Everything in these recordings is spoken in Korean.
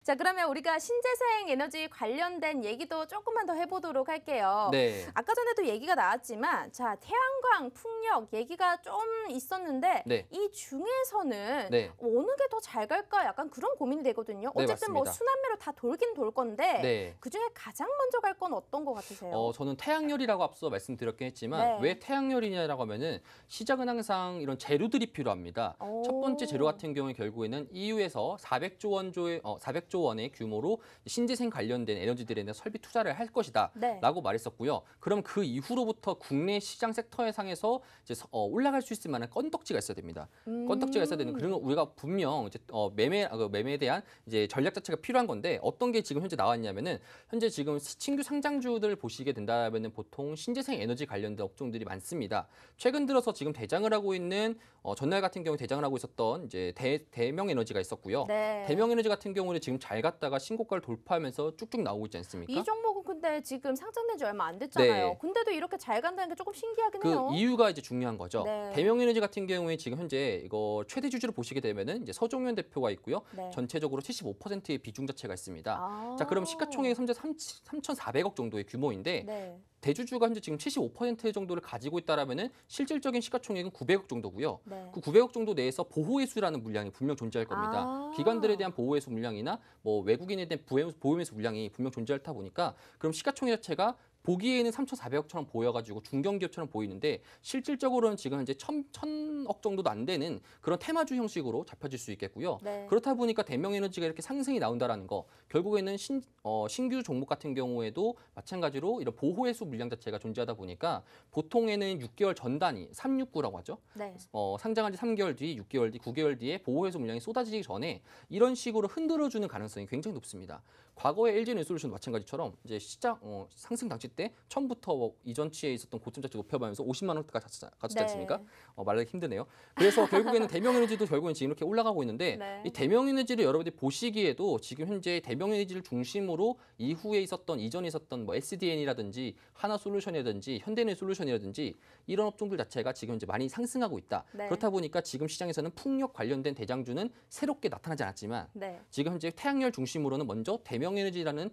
자, 그러면 우리가 신재생 에너지 관련된 얘기도 조금만 더 해보도록 할게요. 네. 아까 전에도 얘기가 나왔지만, 자, 태양광, 풍력 얘기가 좀 있었는데 네. 이 중에서는 네. 어느 게 더 잘 갈까? 약간 그런 고민이 되거든요. 네, 어쨌든 뭐 맞습니다. 순환매로 다 돌긴 돌 건데 네. 그중에 가장 먼저 갈 건 어떤 것 같으세요? 저는 태양열이라고 앞서 말씀드렸긴 했지만 네. 왜 태양열이냐라고 하면은 시작은 항상 이런 재료들이 필요합니다. 오. 첫 번째 재료 같은 경우에 결국에는 EU에서 400조 원의 규모로 신재생 관련된 에너지들에 대한 설비 투자를 할 것이다라고 네. 말했었고요. 그럼 그 이후로부터 국내 시장 섹터에 상에서 이제 올라갈 수 있을 만한 건덕지가 있어야 됩니다. 건덕지가 있어야 되는 그런 우리가 분명 이제 매매에 대한 이제 전략 자체가 필요한 건데 어떤 게 지금 현재 나왔냐면은 현재 지금 신규 상장주들 보시게 된다면은 보통 신재생 에너지 관련된 업종들이 많습니다. 최근 들어서 지금 대장을 하고 있는 전날 같은 경우 대장을 하고 있었던 이제 대명 에너지가 있었고요. 네. 대명 에너지 같은 경우는 지금 잘 갔다가 신고가를 돌파하면서 쭉쭉 나오고 있지 않습니까? 이 종목은 근데 지금 상장된 지 얼마 안 됐잖아요. 네. 근데도 이렇게 잘 간다는 게 조금 신기하긴 그 해요. 이유가 이제 중요한 거죠. 네. 대명 에너지 같은 경우에 지금 현재 이거 최대 주주를 보시게 되면은 이제 서종현 대표가 있고요. 네. 전체적으로 75%의 비중 자체가 있습니다. 아. 자, 그럼 시가총액이 현재 3,400억 정도의 규모인데 네. 대주주가 현재 지금 75% 정도를 가지고 있다라면은 실질적인 시가총액은 900억 정도고요. 네. 그 900억 정도 내에서 보호회수라는 물량이 분명 존재할 겁니다. 아. 기관들에 대한 보호회수 물량이나 뭐 외국인에 대한 보호회수 물량이 분명 존재하다 보니까 그럼 시가총액 자체가 보기에는 3,400억처럼 보여가지고 중견기업처럼 보이는데 실질적으로는 지금 현재 1,000억 정도도 안 되는 그런 테마주 형식으로 잡혀질 수 있겠고요. 네. 그렇다 보니까 대명에너지가 이렇게 상승이 나온다라는 거 결국에는 신규 종목 같은 경우에도 마찬가지로 이런 보호회수 물량 자체가 존재하다 보니까 보통에는 6개월 전 단위 369라고 하죠. 네. 상장한 지 3개월 뒤, 6개월 뒤, 9개월 뒤에 보호회수 물량이 쏟아지기 전에 이런 식으로 흔들어주는 가능성이 굉장히 높습니다. 과거에 LG에너지솔루션도 마찬가지처럼 이제 시장 상승 당시 때 처음부터 이전치에 있었던 고점 자체 높여가면서 50만 원까지 갔었지 않습니까? 네. 말하기 힘드네요. 그래서 결국에는 대명에너지도 결국엔 지금 이렇게 올라가고 있는데 네. 이 대명에너지를 여러분들이 보시기에도 지금 현재 대명에너지를 중심으로 이후에 있었던 이전에 있었던 뭐 SDN이라든지 하나솔루션이라든지 현대에너지솔루션이라든지 이런 업종들 자체가 지금 이제 많이 상승하고 있다. 네. 그렇다 보니까 지금 시장에서는 풍력 관련된 대장주는 새롭게 나타나지 않았지만 네. 지금 현재 태양열 중심으로는 먼저 대명에너지라는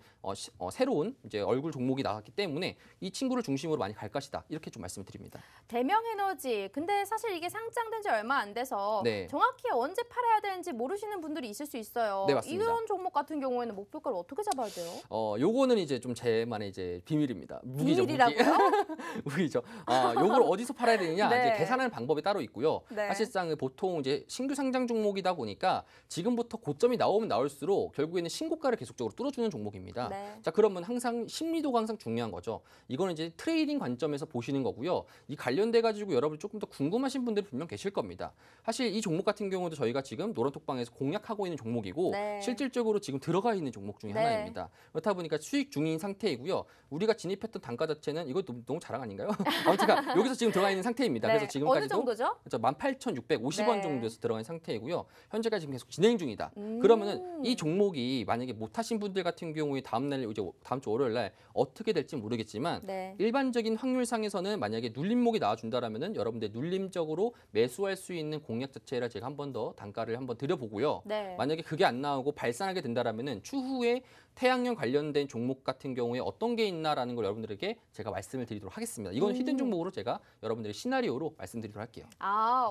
새로운 이제 얼굴 종목이 나왔기 때문에 이 친구를 중심으로 많이 갈 것이다. 이렇게 좀 말씀드립니다. 대명에너지. 근데 사실 이게 상장된 지 얼마 안 돼서 네. 정확히 언제 팔아야 되는지 모르시는 분들이 있을 수 있어요. 네, 맞습니다. 이런 종목 같은 경우에는 목표가를 어떻게 잡아야 돼요? 요거는 이제 좀 제만의 이제 비밀입니다. 무기죠, 비밀이라고요? 무기죠. 요걸 어디서 팔아야 되느냐? 네. 이제 계산하는 방법이 따로 있고요. 네. 사실상 보통 이제 신규 상장 종목이다 보니까 지금부터 고점이 나오면 나올수록 결국에는 신고가를 계속적으로 뚫어주는 종목입니다. 네. 자, 그러면 항상 심리도가 항상 중요한 거죠. 이거는 이제 트레이딩 관점에서 보시는 거고요. 이 관련돼 가지고 여러분 조금 더 궁금하신 분들이 분명 계실 겁니다. 사실 이 종목 같은 경우도 저희가 지금 노란톡방에서 공략하고 있는 종목이고 네. 실질적으로 지금 들어가 있는 종목 중에 네. 하나입니다. 그렇다 보니까 수익 중인 상태이고요. 우리가 진입했던 단가 자체는 이거 너무 자랑 아닌가요? 아무튼 여기서 지금 들어가 있는 상태입니다. 네. 그래서 지금까지도 어느 정도죠? 18,650원 네. 정도에서 들어가 있는 상태이고요. 현재까지 지금 계속 진행 중이다. 그러면은 이 종목이 만약에 못 하신 분들 같은 경우에 다음 주 월요일 날 어떻게 될지 모르겠지만 네. 일반적인 확률상에서는 만약에 눌림목이 나와준다라면은 여러분들 눌림적으로 매수할 수 있는 공략 자체를 제가 한 번 더 단가를 한번 드려보고요. 네. 만약에 그게 안 나오고 발산하게 된다라면은 추후에 태양열 관련된 종목 같은 경우에 어떤 게 있나라는 걸 여러분들에게 제가 말씀을 드리도록 하겠습니다. 이건 히든 종목으로 제가 여러분들의 시나리오로 말씀드리도록 할게요.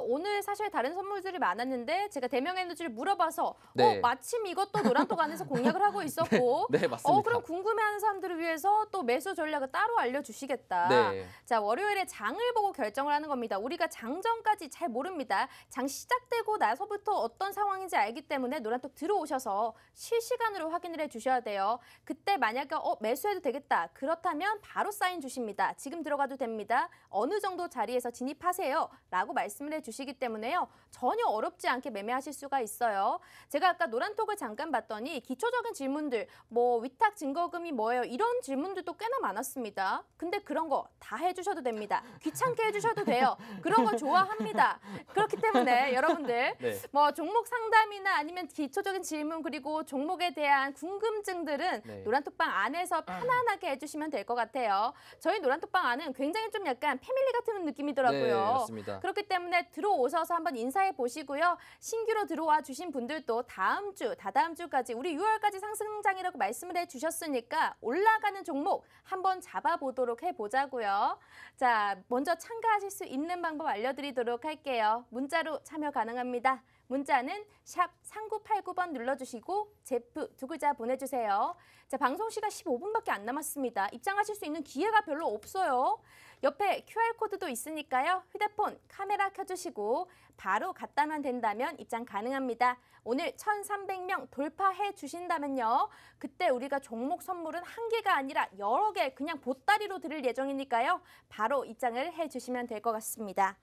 오늘 사실 다른 선물들이 많았는데 제가 대명에너지를 물어봐서 네. 마침 이것도 노란톡 안에서 공략을 하고 있었고 네, 맞습니다. 그럼 궁금해하는 사람들을 위해서 또 매수 전략을 따로 알려주시겠다. 네. 자, 월요일에 장을 보고 결정을 하는 겁니다. 우리가 장전까지 잘 모릅니다. 장 시작되고 나서부터 어떤 상황인지 알기 때문에 노란톡 들어오셔서 실시간으로 확인을 해주셔야 돼요. 그때 만약에 매수해도 되겠다. 그렇다면 바로 사인 주십니다. 지금 들어가도 됩니다. 어느 정도 자리에서 진입하세요. 라고 말씀을 해주시기 때문에요. 전혀 어렵지 않게 매매하실 수가 있어요. 제가 아까 노란톡을 잠깐 봤더니 기초적인 질문들, 뭐 위탁 증거금이 뭐예요? 이런 질문들도 꽤나 많았습니다. 근데 그런 거 다 해주셔도 됩니다. 귀찮게 해주셔도 돼요. 그런 거 좋아합니다. 그렇기 때문에 여러분들 네. 뭐 종목 상담이나 아니면 기초적인 질문 그리고 종목에 대한 궁금증들은 네. 노란톡방 안에서 편안하게 해주시면 될 것 같아요. 저희 노란톡방 안은 굉장히 좀 약간 패밀리 같은 느낌이더라고요. 네, 맞습니다. 그렇기 때문에 들어오셔서 한번 인사해 보시고요. 신규로 들어와 주신 분들도 다음 주, 다다음 주까지 우리 6월까지 상승장이라고 말씀을 해주셨으니까 올라가는 종목 한번 잡아보도록 해보자고요. 자, 먼저 참가하실 수 있는 방법 알려드리도록 할게요. 문자로 참여 가능합니다. 문자는 샵 3989번 눌러주시고 제프 두 글자 보내주세요. 자, 방송 시간 15분밖에 안 남았습니다. 입장하실 수 있는 기회가 별로 없어요. 옆에 QR코드도 있으니까요. 휴대폰 카메라 켜주시고 바로 갔다만 된다면 입장 가능합니다. 오늘 1,300명 돌파해 주신다면요. 그때 우리가 종목 선물은 한 개가 아니라 여러 개 그냥 보따리로 드릴 예정이니까요. 바로 입장을 해주시면 될 것 같습니다.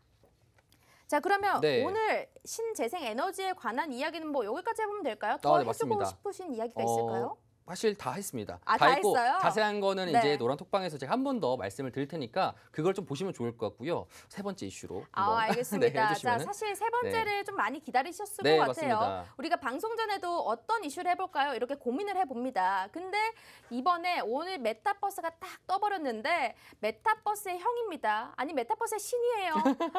자, 그러면 네. 오늘 신재생 에너지에 관한 이야기는 뭐 여기까지 해보면 될까요? 네, 더 해주고 맞습니다. 싶으신 이야기가 있을까요? 사실 다 했습니다. 아, 다 했고 했어요? 자세한 거는 네. 이제 노란톡방에서 제가 한 번 더 말씀을 드릴 테니까 그걸 좀 보시면 좋을 것 같고요. 세 번째 이슈로 한번 알겠습니다. 네, 해주시면은. 자, 사실 세 번째를 좀 많이 기다리셨을 네, 것 같아요. 맞습니다. 우리가 방송 전에도 어떤 이슈를 해볼까요? 이렇게 고민을 해봅니다. 근데 이번에 오늘 메타버스가 딱 떠버렸는데 메타버스의 형입니다. 아니 메타버스의 신이에요.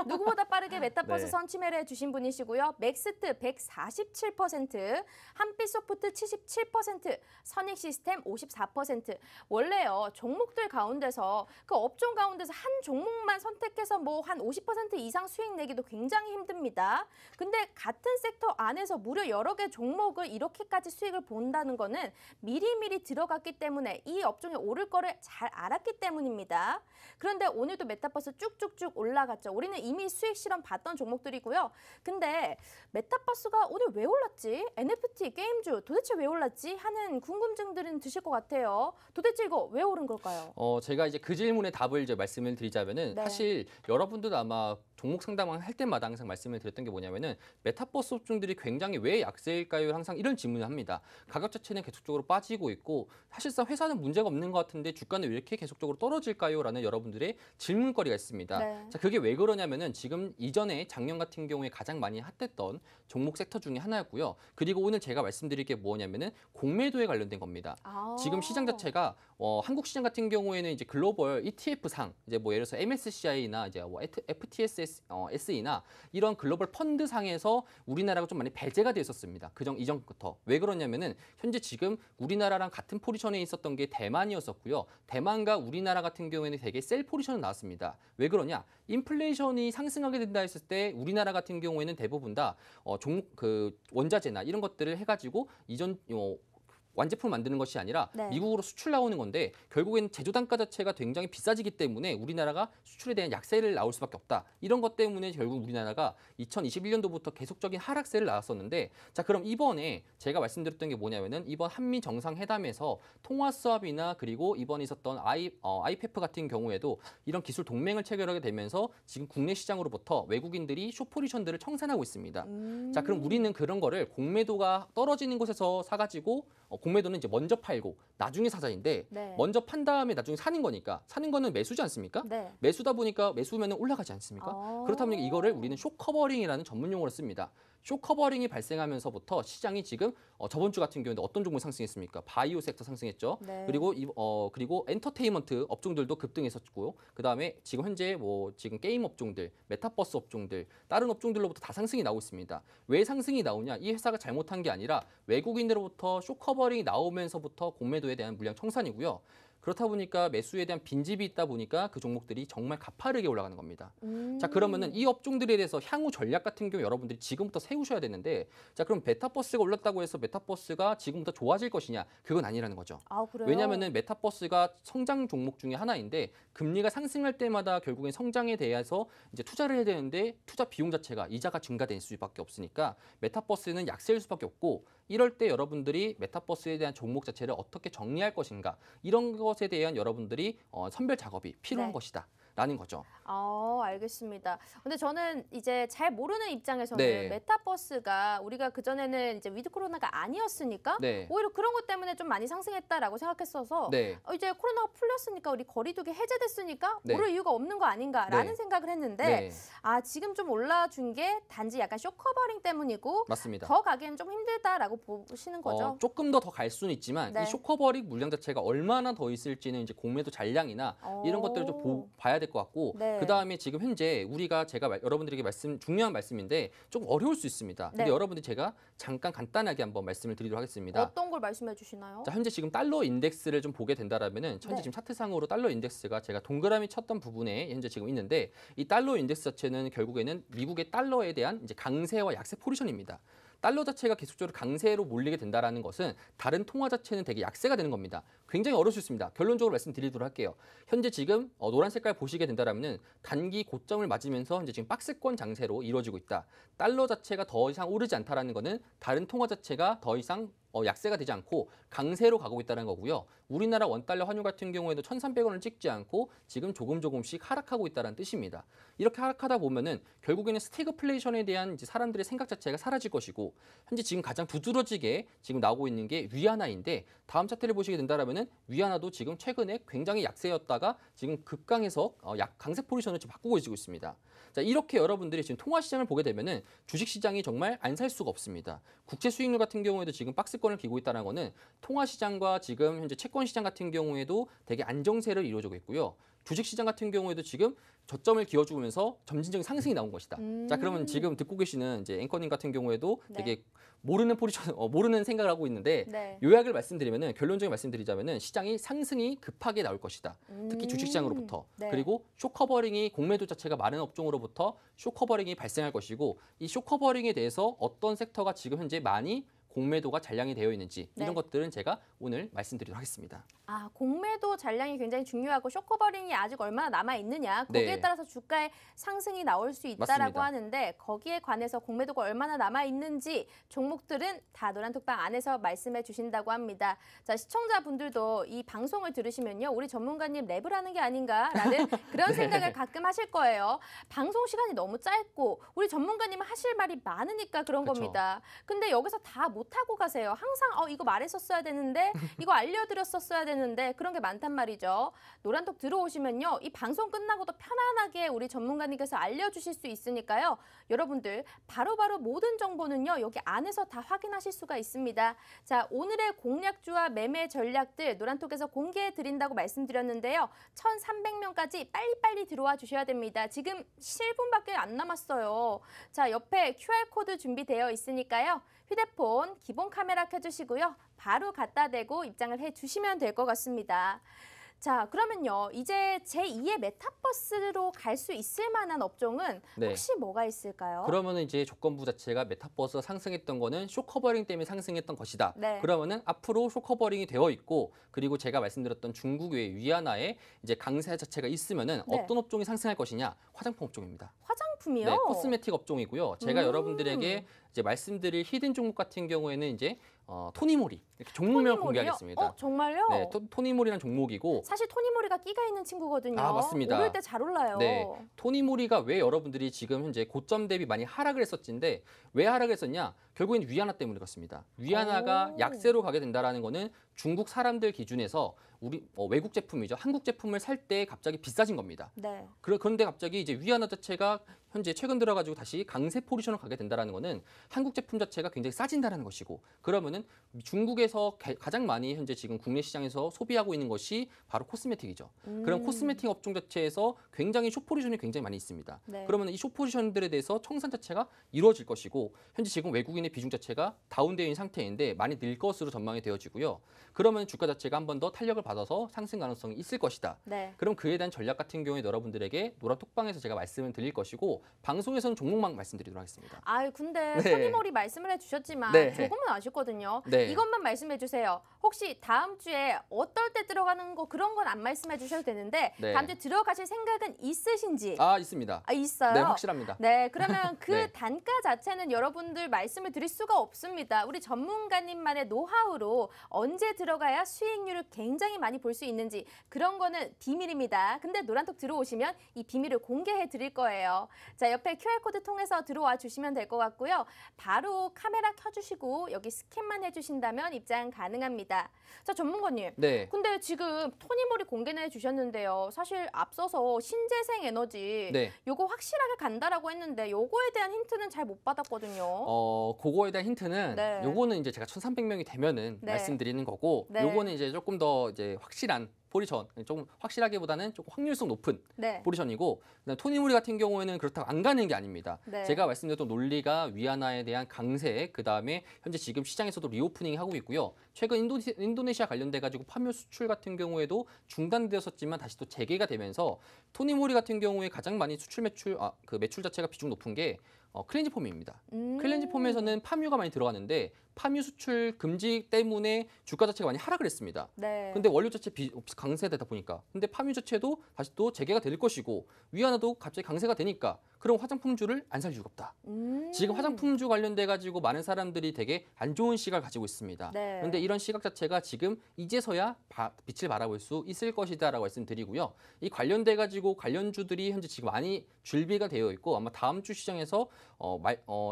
누구보다 빠르게 메타버스 네. 선취매를 해주신 분이시고요. 맥스트 147%, 한빛소프트 77%, 선익시스템 54%. 원래요 종목들 가운데서 그 업종 가운데서 한 종목만 선택해서 뭐 한 50% 이상 수익 내기도 굉장히 힘듭니다. 근데 같은 섹터 안에서 무려 여러 개 종목을 이렇게까지 수익을 본다는 거는 미리미리 들어갔기 때문에 이 업종에 오를 거를 잘 알았기 때문입니다. 그런데 오늘도 메타버스 쭉쭉쭉 올라갔죠. 우리는 이미 수익 실험 봤던 종목들이고요. 근데 메타버스가 오늘 왜 올랐지? NFT 게임주 도대체 왜 올랐지? 하는 궁금증들은 드실 것 같아요. 도대체 이거 왜 오른 걸까요? 제가 이제 그 질문에 답을 이제 말씀을 드리자면은 네. 사실 여러분들도 아마 종목 상담을 할 때마다 항상 말씀을 드렸던 게 뭐냐면은 메타버스 업종들이 굉장히 왜 약세일까요? 항상 이런 질문을 합니다. 가격 자체는 계속적으로 빠지고 있고 사실상 회사는 문제가 없는 것 같은데 주가는 왜 이렇게 계속적으로 떨어질까요? 라는 여러분들의 질문거리가 있습니다. 네. 자, 그게 왜 그러냐면은 지금 이전에 작년 같은 경우에 가장 많이 핫했던 종목 섹터 중에 하나였고요. 그리고 오늘 제가 말씀드릴 게 뭐냐면은 공매도에 관련된 겁니다. 지금 시장 자체가 한국 시장 같은 경우에는 이제 글로벌 ETF 상 이제 뭐 예를 들어서 MSCI나 이제 뭐 FTSE나 이런 글로벌 펀드 상에서 우리나라가 좀 많이 배제가 돼 있었습니다. 이전부터. 왜 그러냐면은 현재 지금 우리나라랑 같은 포지션에 있었던 게 대만이었었고요. 대만과 우리나라 같은 경우에는 되게 셀 포지션이 나왔습니다. 왜 그러냐? 인플레이션이 상승하게 된다 했을 때 우리나라 같은 경우에는 대부분 다 종목 그 원자재나 이런 것들을 해가지고 완제품을 만드는 것이 아니라 네. 미국으로 수출 나오는 건데 결국에는 제조 단가 자체가 굉장히 비싸지기 때문에 우리나라가 수출에 대한 약세를 나올 수밖에 없다. 이런 것 때문에 결국 우리나라가 2021년도부터 계속적인 하락세를 나왔었는데 자 그럼 이번에 제가 말씀드렸던 게 뭐냐면은 이번 한미 정상회담에서 통화 수합이나 그리고 이번에 있었던 IPEF 같은 경우에도 이런 기술 동맹을 체결하게 되면서 지금 국내 시장으로부터 외국인들이 숏포지션들을 청산하고 있습니다. 자 그럼 우리는 그런 거를 공매도가 떨어지는 곳에서 사가지고 공매도는 이제 먼저 팔고 나중에 사자인데 네. 먼저 판 다음에 나중에 사는 거니까 사는 거는 매수지 않습니까? 네. 매수다 보니까 매수면 올라가지 않습니까? 그렇다 보니까 이거를 우리는 숏커버링이라는 전문 용어를 씁니다. 숏커버링이 발생하면서부터 시장이 지금 저번 주 같은 경우에 어떤 종목이 상승했습니까? 바이오 섹터 상승했죠. 네. 그리고 엔터테인먼트 업종들도 급등했었고요. 그다음에 지금 현재 지금 게임 업종들, 메타버스 업종들, 다른 업종들로부터 다 상승이 나오고 있습니다. 왜 상승이 나오냐? 이 회사가 잘못한 게 아니라 외국인으로부터 숏커버링이 나오면서부터 공매도에 대한 물량 청산이고요. 그렇다 보니까 매수에 대한 빈집이 있다 보니까 그 종목들이 정말 가파르게 올라가는 겁니다. 자 그러면은 이 업종들에 대해서 향후 전략 같은 경우 여러분들이 지금부터 세우셔야 되는데 자 그럼 메타버스가 올랐다고 해서 메타버스가 지금부터 좋아질 것이냐? 그건 아니라는 거죠. 그래요? 왜냐하면은 메타버스가 성장 종목 중에 하나인데 금리가 상승할 때마다 결국엔 성장에 대해서 이제 투자를 해야 되는데 투자 비용 자체가 이자가 증가될 수밖에 없으니까 메타버스는 약세일 수밖에 없고 이럴 때 여러분들이 메타버스에 대한 종목 자체를 어떻게 정리할 것인가 이런 것에 대한 여러분들이 선별 작업이 필요한 네. 것이다. 있다라는 거죠. 알겠습니다. 근데 저는 이제 잘 모르는 입장에서는 네. 메타버스가 우리가 그전에는 이제 위드 코로나가 아니었으니까 네. 오히려 그런 것 때문에 좀 많이 상승했다라고 생각했어서 네. 이제 코로나가 풀렸으니까 우리 거리두기 해제됐으니까 네. 오를 이유가 없는 거 아닌가라는 네. 생각을 했는데 네. 지금 좀 올라준 게 단지 약간 쇼커버링 때문이고 맞습니다. 더 가기에는 좀 힘들다라고 보시는 거죠? 조금 더 갈 수는 있지만 네. 이 쇼커버릭 물량 자체가 얼마나 더 있을지는 이제 공매도 잔량이나 이런 것들을 좀 봐야 될 것 같고 네. 그다음에 지금 현재 제가 여러분들에게 중요한 말씀인데 좀 어려울 수 있습니다. 근데 네. 여러분들 제가 잠깐 간단하게 한번 말씀을 드리도록 하겠습니다. 어떤 걸 말씀해 주시나요? 자, 현재 지금 달러 인덱스를 좀 보게 된다라면은 현재 네. 지금 차트상으로 달러 인덱스가 제가 동그라미 쳤던 부분에 현재 지금 있는데 이 달러 인덱스 자체는 결국에는 미국의 달러에 대한 이제 강세와 약세 포지션입니다. 달러 자체가 계속적으로 강세로 몰리게 된다라는 것은 다른 통화 자체는 되게 약세가 되는 겁니다. 굉장히 어려울 수 있습니다. 결론적으로 말씀드리도록 할게요. 현재 지금 노란 색깔 보시게 된다라면은 단기 고점을 맞으면서 현재 지금 박스권 장세로 이루어지고 있다. 달러 자체가 더 이상 오르지 않다라는 것은 다른 통화 자체가 더 이상 약세가 되지 않고 강세로 가고 있다는 거고요. 우리나라 원달러 환율 같은 경우에도 1,300원을 찍지 않고 지금 조금씩 하락하고 있다는 뜻입니다. 이렇게 하락하다 보면은 결국에는 스태그플레이션에 대한 이제 사람들의 생각 자체가 사라질 것이고 현재 지금 가장 두드러지게 지금 나오고 있는 게 위안화인데 다음 차트를 보시게 된다라면은 위안화도 지금 최근에 굉장히 약세였다가 지금 급강해서 강세 포지션을 지금 바꾸고 있습니다. 자, 이렇게 여러분들이 지금 통화 시장을 보게 되면은 주식 시장이 정말 안 살 수가 없습니다. 국채 수익률 같은 경우에도 지금 박스권을 기고 있다는 거는 통화 시장과 지금 현재 채권 시장 같은 경우에도 되게 안정세를 이루어지고 있고요. 주식 시장 같은 경우에도 지금 저점을 기어주면서 점진적인 상승이 나온 것이다. 자, 그러면 지금 듣고 계시는 이제 앵커님 같은 경우에도 되게 모르는 포지션, 모르는 생각을 하고 있는데 네. 요약을 말씀드리면은 결론적인 말씀드리자면은 시장이 상승이 급하게 나올 것이다. 특히 주식시장으로부터 네. 그리고 쇼커버링이 공매도 자체가 많은 업종으로부터 쇼커버링이 발생할 것이고 이 쇼커버링에 대해서 어떤 섹터가 지금 현재 많이 공매도가 잔량이 되어 있는지 네. 이런 것들은 제가 오늘 말씀드리도록 하겠습니다. 공매도 잔량이 굉장히 중요하고 쇼커버링이 아직 얼마나 남아 있느냐 거기에 네. 따라서 주가의 상승이 나올 수 있다라고 맞습니다. 하는데 거기에 관해서 공매도가 얼마나 남아 있는지 종목들은 다 노란톡방 안에서 말씀해 주신다고 합니다. 자, 시청자분들도 이 방송을 들으시면요, 우리 전문가님 랩을 하는 게 아닌가라는 그런 네. 생각을 가끔 하실 거예요. 방송 시간이 너무 짧고 우리 전문가님은 하실 말이 많으니까 그런 그쵸. 겁니다. 근데 여기서 다 못하고 가세요. 항상 이거 말했었어야 되는데 이거 알려드렸었어야 되는데 그런 게 많단 말이죠. 노란톡 들어오시면요, 이 방송 끝나고도 편안하게 우리 전문가님께서 알려주실 수 있으니까요. 여러분들 바로바로 모든 정보는요, 여기 안에서 다 확인하실 수가 있습니다. 자, 오늘의 공략주와 매매 전략들 노란톡에서 공개해 드린다고 말씀드렸는데요. 1,300명까지 빨리빨리 들어와 주셔야 됩니다. 지금 7분밖에 안 남았어요. 자, 옆에 QR코드 준비되어 있으니까요. 휴대폰 기본 카메라 켜주시고요. 바로 갖다 대고 입장을 해주시면 될 것 같습니다. 자, 그러면요, 이제 제2의 메타버스로 갈 수 있을 만한 업종은 네. 혹시 뭐가 있을까요? 그러면은 이제 조건부 자체가 메타버스가 상승했던 거는 쇼커버링 때문에 상승했던 것이다. 네. 그러면은 앞으로 쇼커버링이 되어 있고 그리고 제가 말씀드렸던 중국의 위안화에 이제 강세 자체가 있으면은 네. 어떤 업종이 상승할 것이냐? 화장품 업종입니다. 화장품이요? 네, 코스메틱 업종이고요. 제가 음. 여러분들에게 이제 말씀드릴 히든 종목 같은 경우에는 이제 토니모리 이렇게 종목명을 토니모리요? 공개하겠습니다. 정말요? 네, 토니모리라는 종목이고 사실 토니모리가 끼가 있는 친구거든요. 맞습니다. 오를 때 잘 올라요. 네, 토니모리가 왜 여러분들이 지금 현재 고점 대비 많이 하락을 했었는데 왜 하락을 했었냐? 결국엔 위안화 때문에 그렇습니다. 위안화가 오. 약세로 가게 된다라는 거는 중국 사람들 기준에서 우리 외국 제품이죠. 한국 제품을 살 때 갑자기 비싸진 겁니다. 네. 그런데 갑자기 이제 위안화 자체가 현재 최근 들어가지고 다시 강세 포지션을 가게 된다라는 거는 한국 제품 자체가 굉장히 싸진다라는 것이고 그러면은 중국에서 가장 많이 현재 지금 국내 시장에서 소비하고 있는 것이 바로 코스메틱이죠. 그런 코스메틱 업종 자체에서 굉장히 숏 포지션이 굉장히 많이 있습니다. 네. 그러면 이 숏 포지션들에 대해서 청산 자체가 이루어질 것이고 현재 지금 외국인의 비중 자체가 다운되어 있는 상태인데 많이 늘 것으로 전망이 되어지고요. 그러면 주가 자체가 한 번 더 탄력을 받아서 상승 가능성이 있을 것이다. 네. 그럼 그에 대한 전략 같은 경우에 여러분들에게 노란톡방에서 제가 말씀을 드릴 것이고 방송에서는 종목만 말씀드리도록 하겠습니다. 근데 네. 토니모리 말씀을 해주셨지만 네. 조금은 아쉽거든요. 네. 이것만 말씀해 주세요. 혹시 다음 주에 어떨 때 들어가는 거 그런 건 안 말씀해 주셔도 되는데 네. 다음 주에 들어가실 생각은 있으신지? 있습니다. 있어요? 네, 확실합니다. 네, 그러면 그 네. 단가 자체는 여러분들 말씀을 드릴 수가 없습니다. 우리 전문가님만의 노하우로 언제 들어가야 수익률을 굉장히 굉장히 많이 볼 수 있는지 그런 거는 비밀입니다. 근데 노란톡 들어오시면 이 비밀을 공개해 드릴 거예요. 자, 옆에 QR코드 통해서 들어와 주시면 될 것 같고요. 바로 카메라 켜주시고 여기 스캔만 해주신다면 입장 가능합니다. 자, 전문가님. 네. 근데 지금 토니모리 공개해 주셨는데요. 사실 앞서서 신재생 에너지 네. 요거 확실하게 간다라고 했는데 요거에 대한 힌트는 잘 못 받았거든요. 그거에 대한 힌트는 네. 요거는 이제 제가 1,300명이 되면은 네. 말씀드리는 거고 네. 요거는 이제 조금 더 이제 확실한 포지션, 조금 확실하기보다는 조금 확률성 높은 네. 포지션이고 그다음에 토니모리 같은 경우에는 그렇다고 안 가는 게 아닙니다. 네. 제가 말씀드렸던 논리가 위안화에 대한 강세, 그다음에 현재 지금 시장에서도 리오프닝 하고 있고요. 최근 인도네시아 관련돼 가지고 파묘 수출 같은 경우에도 중단되었었지만 다시 또 재개가 되면서 토니모리 같은 경우에 가장 많이 수출 매출 그 매출 자체가 비중 높은 게 클렌징 폼입니다. 클렌징 폼에서는 파묘가 많이 들어가는데 파묘 수출 금지 때문에 주가 자체가 많이 하락을 했습니다. 네. 근데 원료 자체 강세되다 보니까 근데 파묘 자체도 다시 또 재개가 될 것이고 위안화도 갑자기 강세가 되니까 그럼 화장품주를 안 살 이유가 없다. 지금 화장품주 관련돼 가지고 많은 사람들이 되게 안 좋은 시각을 가지고 있습니다. 네. 그런데 이런 시각 자체가 지금 이제서야 빛을 발아볼 수 있을 것이다라고 말씀드리고요. 이 관련돼 가지고 관련주들이 현재 지금 많이 준비가 되어 있고 아마 다음 주 시장에서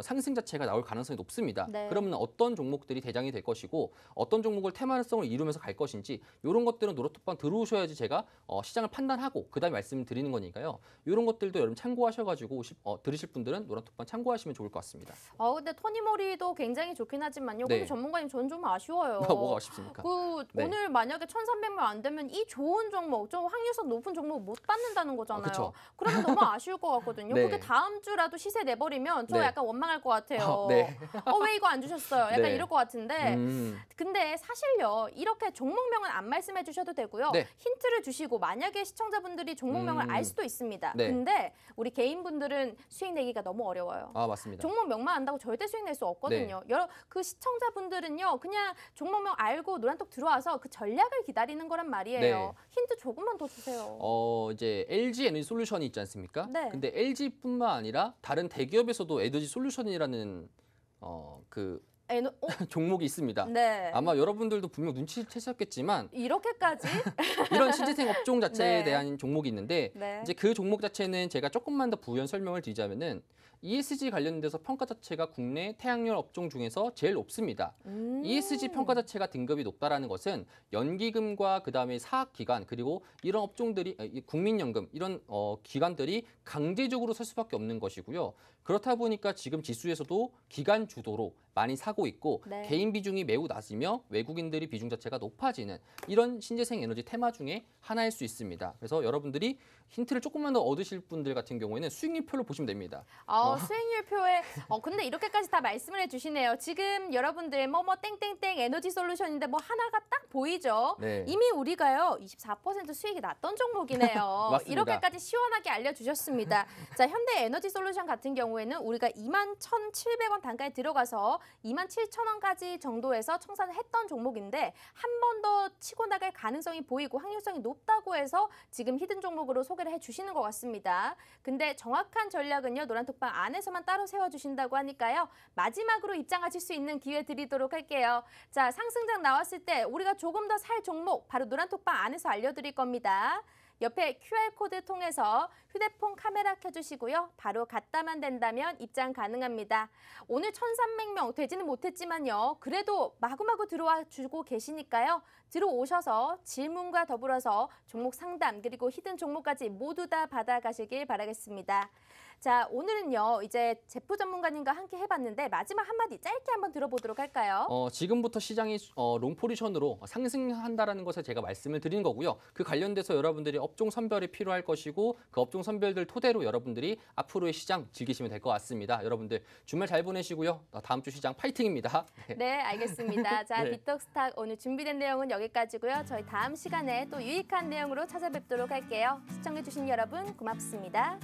상승 자체가 나올 가능성이 높습니다. 네. 그러면 어떤 종목들이 대장이 될 것이고 어떤 종목을 테마성을 이루면서 갈 것인지 이런 것들은 노란톡방 들어오셔야지 제가 시장을 판단하고 그다음에 말씀을 드리는 거니까요. 이런 것들도 여러분 참고하셔가지고 들으실 분들은 노란톡방 참고하시면 좋을 것 같습니다. 근데 토니모리도 굉장히 좋긴 하지만요. 네. 근데 전문가님 저는 좀 아쉬워요. 뭐가 아쉽습니까? 네. 네. 오늘 만약에 1,300명 안 되면 이 좋은 종목, 좀 확률성 높은 종목 못 받는다는 거잖아요. 그쵸. 그러면 너무 아쉬울 것 같거든요. 네. 그게 다음 주라도 시세 내버리면 저 네. 약간 원망할 것 같아요. 네. 왜 이거 안 주셨어요? 약간 네. 이럴 것 같은데. 근데 사실요. 이렇게 종목명은 안 말씀해 주셔도 되고요. 네. 힌트를 주시고 만약에 시청자분들이 종목명을 알 수도 있습니다. 네. 근데 우리 개인분들은 수익 내기가 너무 어려워요. 맞습니다. 종목명만 안다고 절대 수익 낼 수 없거든요. 그 시청자분들은요. 그냥 종목명 알고 노란톡 들어와서 그 전략을 기다리는 거란 말이에요. 네. 힌트 조금만 더 주세요. 이제 LG 에너지 솔루션이 있지 않습니까? 네. 근데 LG뿐만 아니라 다른 대기업에서도 에너지 솔루션이라는 종목이 있습니다. 네. 아마 여러분들도 분명 눈치채셨겠지만 이렇게까지? 이런 신재생 업종 자체에 네. 대한 종목이 있는데 네. 이제 그 종목 자체는 제가 조금만 더 부연 설명을 드리자면은 ESG 관련돼서 평가 자체가 국내 태양열 업종 중에서 제일 높습니다. ESG 평가 자체가 등급이 높다라는 것은 연기금과 그다음에 사학기관 그리고 이런 업종들이 국민연금 이런 기관들이 강제적으로 설 수밖에 없는 것이고요. 그렇다 보니까 지금 지수에서도 기관 주도로 많이 사고 있고 네. 개인 비중이 매우 낮으며 외국인들이 비중 자체가 높아지는 이런 신재생 에너지 테마 중에 하나일 수 있습니다. 그래서 여러분들이 힌트를 조금만 더 얻으실 분들 같은 경우에는 수익률표로 보시면 됩니다. 수익률표에 근데 이렇게까지 다 말씀을 해주시네요. 지금 여러분들 뭐뭐 땡땡땡 에너지 솔루션인데 뭐 하나가 딱 보이죠. 네. 이미 우리가요 24% 수익이 났던 종목이네요. 맞습니다. 이렇게까지 시원하게 알려주셨습니다. 자, 현대 에너지 솔루션 같은 경우에는 우리가 21,700원 단가에 들어가서 27,000원까지 정도에서 청산을 했던 종목인데 한 번 더 치고 나갈 가능성이 보이고 확률성이 높다고 해서 지금 히든 종목으로 소개를 해주시는 것 같습니다. 근데 정확한 전략은요 노란톡방 안에서만 따로 세워주신다고 하니까요. 마지막으로 입장하실 수 있는 기회 드리도록 할게요. 자, 상승장 나왔을 때 우리가 조금 더 살 종목 바로 노란톡방 안에서 알려드릴 겁니다. 옆에 QR코드 통해서 휴대폰 카메라 켜주시고요. 바로 갔다만 된다면 입장 가능합니다. 오늘 1,300명 되지는 못했지만요. 그래도 마구마구 들어와 주고 계시니까요. 들어오셔서 질문과 더불어서 종목 상담 그리고 히든 종목까지 모두 다 받아가시길 바라겠습니다. 자, 오늘은요. 이제 제프 전문가님과 함께 해봤는데 마지막 한마디 짧게 한번 들어보도록 할까요? 지금부터 시장이 롱 포지션으로 상승한다라는 것을 제가 말씀을 드리는 거고요. 그 관련돼서 여러분들이 업종 선별이 필요할 것이고 그 업종 선별들 토대로 여러분들이 앞으로의 시장 즐기시면 될 것 같습니다. 여러분들 주말 잘 보내시고요. 다음 주 시장 파이팅입니다. 네, 알겠습니다. 자, 네. 비톡스탁 오늘 준비된 내용은 여기까지고요. 저희 다음 시간에 또 유익한 내용으로 찾아뵙도록 할게요. 시청해주신 여러분 고맙습니다.